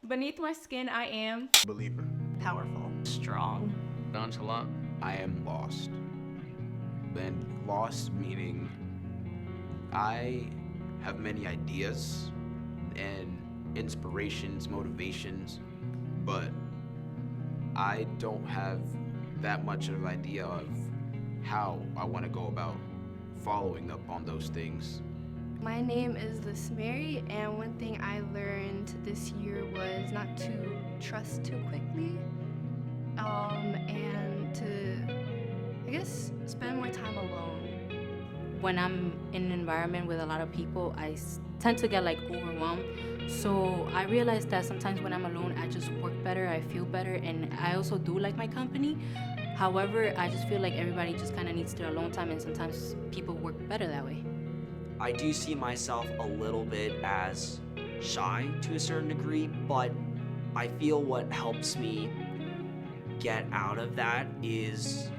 Beneath my skin, I am Believer. Powerful. strong. Nonchalant. I am lost. And lost meaning I have many ideas and inspirations, motivations, but I don't have that much of an idea of how I want to go about following up on those things. My name is Liz Mary, and one thing I learned this year was not to trust too quickly, and to, I guess, spend more time alone. When I'm in an environment with a lot of people, I tend to get overwhelmed. So I realized that sometimes when I'm alone, I just work better, I feel better, and I also do like my company. However, I just feel like everybody just kind of needs their alone time, and sometimes people work better that way. I do see myself a little bit as shy to a certain degree, but I feel what helps me get out of that is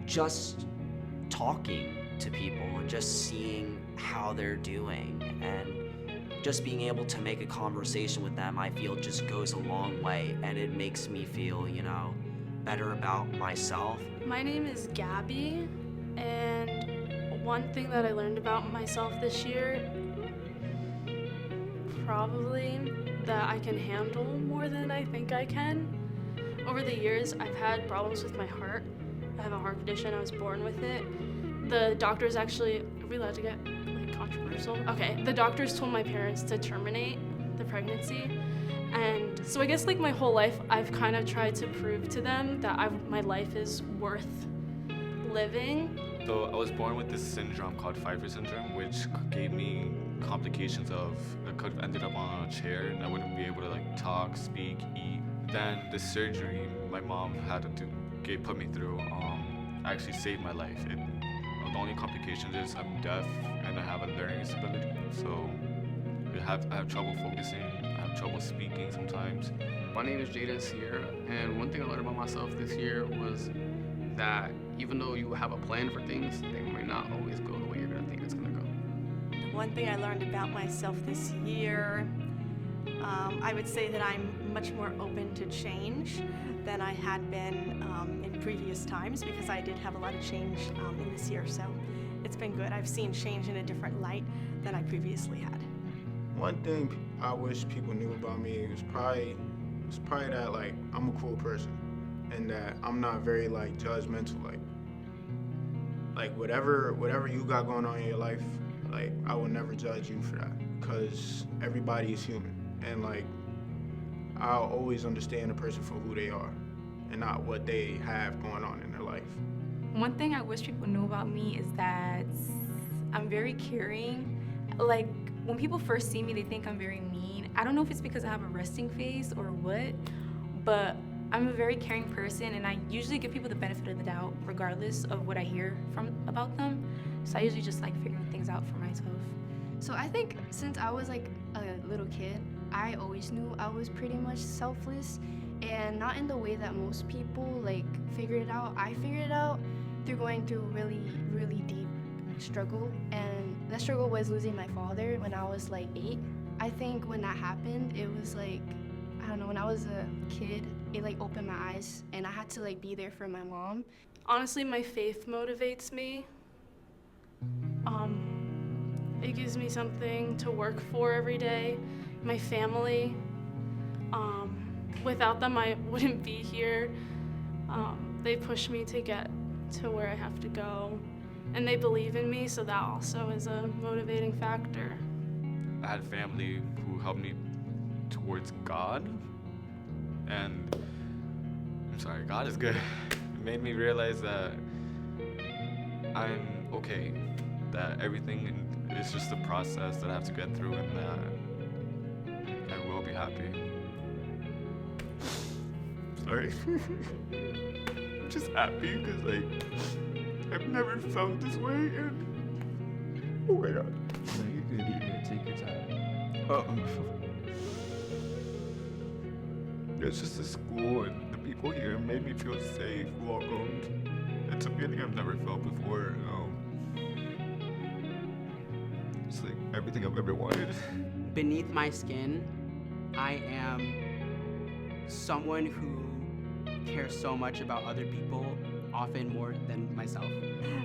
just talking to people and just seeing how they're doing, and just being able to make a conversation with them, I feel just goes a long way, and it makes me feel, better about myself. My name is Gabby, and one thing that I learned about myself this year, probably that I can handle more than I think I can. Over the years, I've had problems with my heart. I have a heart condition, I was born with it. The doctors actually, are we allowed to get controversial? Okay, the doctors told my parents to terminate the pregnancy. And so I guess my whole life, I've kind of tried to prove to them that my life is worth living. So I was born with this syndrome called Pfeiffer syndrome, which gave me complications of I could have ended up on a chair and I wouldn't be able to talk, speak, eat. Then the surgery my mom had to put me through actually saved my life. The only complication is I'm deaf and I have a learning disability. So I have trouble focusing, I have trouble speaking sometimes. My name is Jada Sierra, and one thing I learned about myself this year was that even though you have a plan for things, they might not always go the way you're gonna think it's gonna go. One thing I learned about myself this year, I would say that I'm much more open to change than I had been in previous times, because I did have a lot of change in this year, so it's been good. I've seen change in a different light than I previously had. One thing I wish people knew about me was probably that I'm a cool person, and that I'm not very judgmental. Whatever you got going on in your life, I will never judge you for that, because everybody is human, and I'll always understand a person for who they are and not what they have going on in their life. One thing I wish people knew about me is that I'm very caring. When people first see me, they think I'm very mean. I don't know if it's because I have a resting face or what, but I'm a very caring person, and I usually give people the benefit of the doubt regardless of what I hear about them. So I usually just figuring things out for myself. So I think since I was a little kid, I always knew I was pretty much selfless, and not in the way that most people figured it out. I figured it out through going through really, really deep struggle, and that struggle was losing my father when I was 8. I think when that happened, it was I don't know, when I was a kid, it opened my eyes, and I had to be there for my mom. Honestly, my faith motivates me. It gives me something to work for every day. My family. Without them, I wouldn't be here. They push me to get to where I have to go, and they believe in me, so that also is a motivating factor. I had family who helped me towards God, and God is good. It made me realize that I'm okay, that everything is just a process that I have to get through, and that I will be happy. Sorry. I'm just happy because I've never felt this way, and oh my God. No, you're good, take your time. It's just the school and the people here made me feel safe, welcomed. It's a feeling I've never felt before. It's everything I've ever wanted. Beneath my skin, I am someone who cares so much about other people, often more than myself.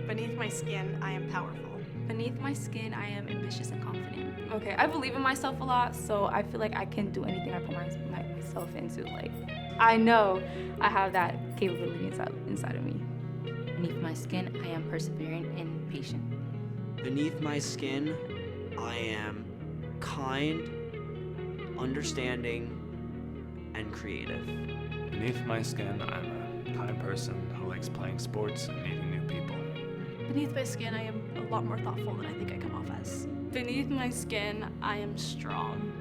Beneath my skin, I am powerful. Beneath my skin, I am ambitious and confident. Okay, I believe in myself a lot, so I feel like I can do anything I put myself into. Like, I know I have that capability inside of me. Beneath my skin, I am persevering and patient. Beneath my skin, I am kind, understanding, and creative. Beneath my skin, I'm a kind person who likes playing sports and meeting new people. Beneath my skin, I am a lot more thoughtful than I think I come off as. Beneath my skin, I am strong.